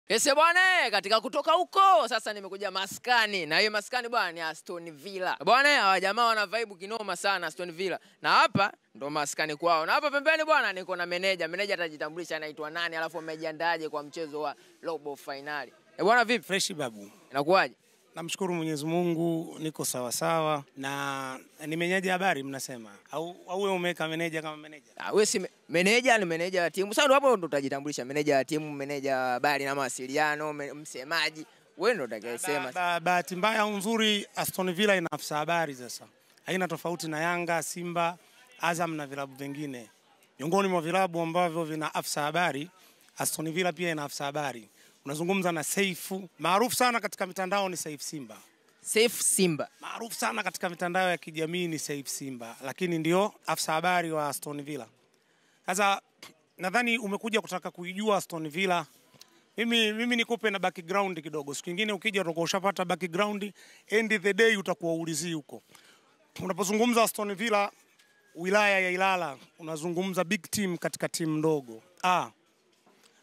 Ese bwana katika kutoka huko sasa nimekuja maskani na hiyo maskani bwana ni Aston Villa. Bwana hawa jamaa wana vibe kinoma sana Aston Villa. Na hapa ndo maskani kwao. Na hapa pembeni bwana niko na meneja. Meneja atajitambulisha anaitwa nani alafu amejiandaje kwa mchezo wa robo finali. Bwana vipi? Fresh babu. Inakuaje? Namshukuru Mwenyezi Mungu niko sawa sawa na ni meneja habari mnasema au wewe umeweka meneja kama meneja? Wewe si meneja, ni meneja wa timu. Sasa ndo hapo ndo utajitambulisha meneja wa timu, meneja habari na mawasiliano, msemaji. Wewe ndo utakayesema. Bahati mbaya au nzuri Aston Villa ina afisa habari sasa. Haina tofauti na Yanga, Simba, Azam na vilabu vingine. Miongoni mwa vilabu ambavyo vina afisa habari, Aston Villa pia ina afisa habari. Unazungumza na Seifu, maarufu sana katika mitandao ni Saif Simba. Saif Simba. Maarufu sana katika mitandao ya kijamii ni Saif Simba, lakini ndio afisa habari wa Aston Villa. Sasa nadhani umekuja kutaka kuijua Aston Villa. Mimi nikupe na background kidogo. Siku nyingine ukija utakuwa ushapata background, end the day utakuwa ulizi huko. Unapozungumza Aston Villa wilaya ya Ilala, unazungumza big team katika timu ndogo.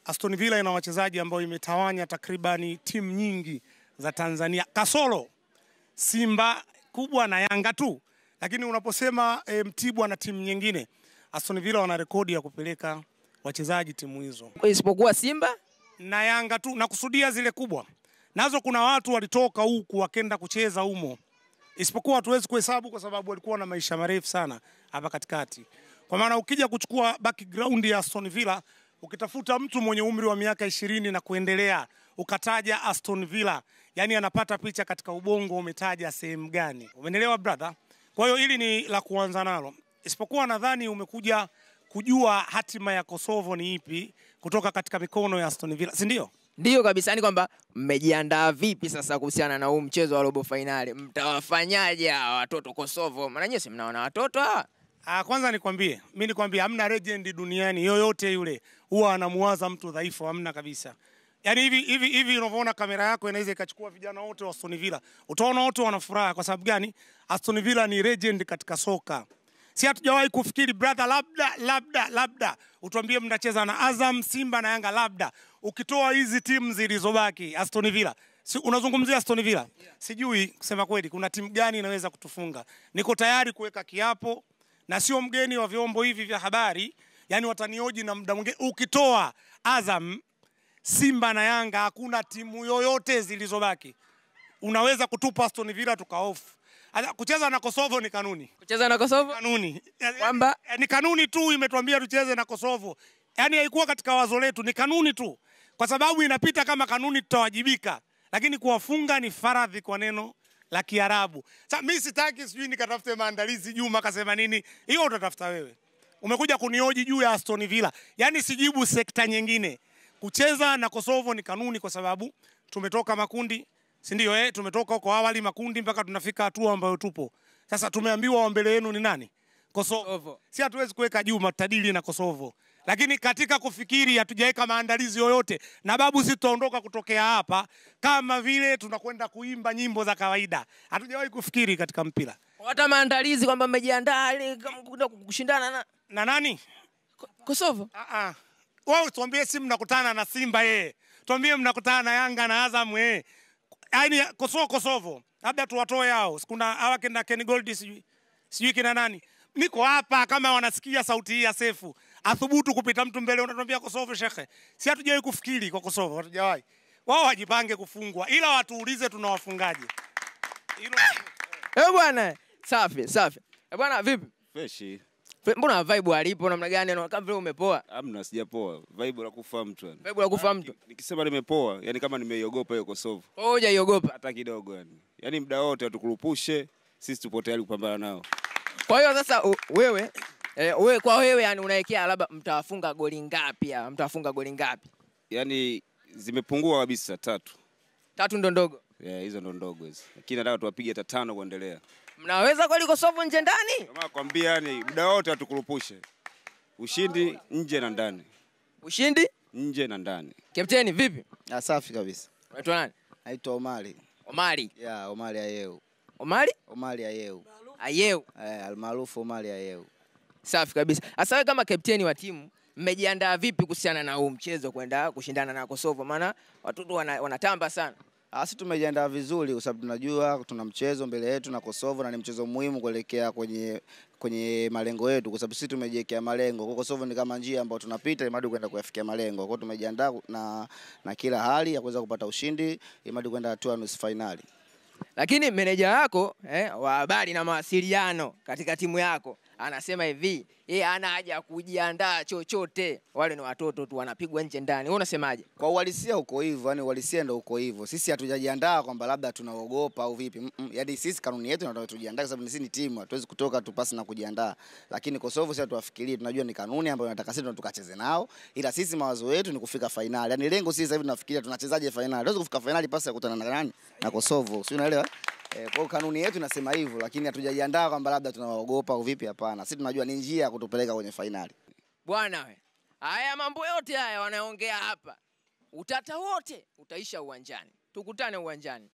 Aston Villa ina wachezaji ambao imetawanya takribani timu nyingi za Tanzania. Kasoro Simba kubwa na Yanga tu. Lakini unaposema Mtibwa na timu nyingine, Aston Villa wana rekodi ya kupeleka wachezaji timu hizo. Isipokuwa Simba na Yanga tu, na kusudia zile kubwa. Nazo kuna watu walitoka huku wakenda kucheza humo. Isipokuwa hatuwezi kuhesabu kwa sababu walikuwa na maisha marefu sana hapa katikati. Kwa maana ukija kuchukua background ya Aston Villa, ukitafuta mtu mwenye umri wa miaka 20 na kuendelea, ukataja Aston Villa, yani anapata picha katika ubongo umetaja sehemu gani. Umeelewa brother? Kwa hiyo hili ni la kuanza nalo. Isipokuwa nadhani umekuja kujua hatima ya Kosovo ni ipi kutoka katika mikono ya Aston Villa, si ndio? Ndio kabisa, yani kwamba mmejiandaa vipi sasa kuhusiana na huu mchezo wa robo finali? Mtawafanyaje hawa watoto Kosovo? Maana nyinyi si mnaona watoto hawa? Kwanza mimi nikwambie hamna legend duniani yoyote yule huwa anamuwaza mtu dhaifu, hamna kabisa. Yaani hivi unavyoona kamera yako inaweza ikachukua vijana wote wa Aston Villa. Utaona wote wana furaha kwa sababu gani? Aston Villa ni legend katika soka. Si hatujawahi kufikiri brother labda utuambie mnacheza na Azam, Simba na Yanga labda. Ukitoa hizi timu zilizobaki Aston Villa. Si unazungumzia Aston Villa? Sijui kusema kweli kuna timu gani inaweza kutufunga. Niko tayari kuweka kiapo na sio mgeni wa vyombo hivi vya habari, yani watanioji na muda mwingine. Ukitoa Azam, Simba na Yanga hakuna timu yoyote zilizobaki. Unaweza kutupa Aston Villa tukaofu. Kucheza na Kosovo ni kanuni. Kucheza na Kosovo? Kanuni. Kwamba ni kanuni tu imetuambia tucheze na Kosovo. Yani haikuwa katika wazo letu, ni kanuni tu. Kwa sababu inapita kama kanuni tutawajibika. Lakini kuwafunga ni faradhi kwa neno la Kiarabu. Sasa mimi sitaki sijui nikatafute maandalizi Juma kasema nini. Hiyo utatafuta wewe. Umekuja kunioji juu ya Aston Villa. Yaani sijibu sekta nyingine. Kucheza na Kosovo ni kanuni kwa sababu tumetoka makundi, si ndio tumetoka huko awali makundi mpaka tunafika hatua ambayo tupo. Sasa tumeambiwa wa mbele yenu ni nani? Kosovo. Si hatuwezi kuweka Juma tutadili na Kosovo. Lakini katika kufikiri hatujaweka maandalizi yoyote. Na babu sisi tutaondoka kutokea hapa kama vile tunakwenda kuimba nyimbo za kawaida. Hatujawahi kufikiri katika mpira. Hata maandalizi kwamba mmejiandaa ili kushindana na nani? Kosovo. Wao tuambie si mnakutana na Simba Tuambie mnakutana na Yanga na Azam Yaani Kosovo. Labda tuwatoe hao. Kuna hawa kina Ken Gold sijui kina nani. Niko hapa kama wanasikia sauti hii ya Sefu. Athubutu kupita mtu mbele unatuambia Kosovo shekhe. Si hatujawahi kufikiri kwa Kosovo, hatujawahi. Wao wajipange kufungwa ila watuulize tunawafungaje. Hilo bwana, safi. Bwana vipi? Fresh. Mbona vibe alipo namna gani kama vile umepoa? Hamna sijapoa. Vibe la kufa mtu yani. Vibe la kufa mtu. Nikisema nimepoa, yani kama nimeiogopa hiyo Kosovo. Hujaiogopa hata kidogo yani. Yani muda wote tukurupushe, sisi tupo tayari kupambana nao. Kwa hiyo sasa wewe kwa wewe yani unaekea labda mtawafunga goli ngapi? Mtawafunga goli ngapi? Yani zimepungua kabisa 3. 3 ndo ndogo. Hizo ndo ndogo hizo. Lakini nataka tuwapige hata 5 kuendelea. Mnaweza kweli Kosovo nje ndani? Kama nakwambia yani muda wote tukurupushe. Ushindi nje na ndani. Ushindi nje na ndani. Kapteni vipi? Safi kabisa. Unaitwa nani? Naitwa Omari. Omari? Omari Ayeu. Omari? Omari Ayeu. Ayeu. Almaarufu Omari Ayeu. Safi kabisa. Asa wewe kama kapteni wa timu, mmejiandaa vipi kuhusiana na huu mchezo kwenda kushindana na Kosovo? Maana watoto wanatamba sana. Sisi tumejiandaa vizuri kwa sababu tunajua tuna mchezo mbele yetu na Kosovo na ni mchezo muhimu kuelekea kwenye malengo yetu, kwa sababu sisi tumejiwekea malengo. Kwa Kosovo ni kama njia ambayo tunapita ili kwenda kuyafikia malengo. Kwa hiyo tumejiandaa na kila hali ya kuweza kupata ushindi ili kwenda hatua nusu finali. Lakini meneja wako wa habari na mawasiliano katika timu yako anasema hivi, yeye hana haja kujiandaa chochote. Wale ni watoto tu wanapigwa nje ndani. Wewe unasemaje? Kwa uhalisia uko hivyo, yani uhalisia ndio uko hivyo. Sisi hatujajiandaa kwamba labda tunaogopa au vipi. Yaani sisi kanuni yetu tunataka tujiandae kwa sababu sisi ni timu, hatuwezi kutoka tu pasi na kujiandaa. Lakini Kosovo sisi tuwafikirie, tunajua ni kanuni ambayo tunataka sisi tukacheze nao. Ila sisi mawazo yetu ni kufika finali. Yaani lengo sisi sasa hivi tunafikiria tunachezaje finali. Hatuwezi kufika finali pasi ya kukutana na nani? Na Kosovo. Sio, unaelewa? Kwa kanuni yetu inasema hivyo, lakini hatujajiandaa kwamba labda tunaogopa au vipi, hapana. Sisi tunajua ni njia ya kutupeleka kwenye finali. Bwana we, haya mambo yote haya wanaongea hapa, utata wote utaisha uwanjani. Tukutane uwanjani.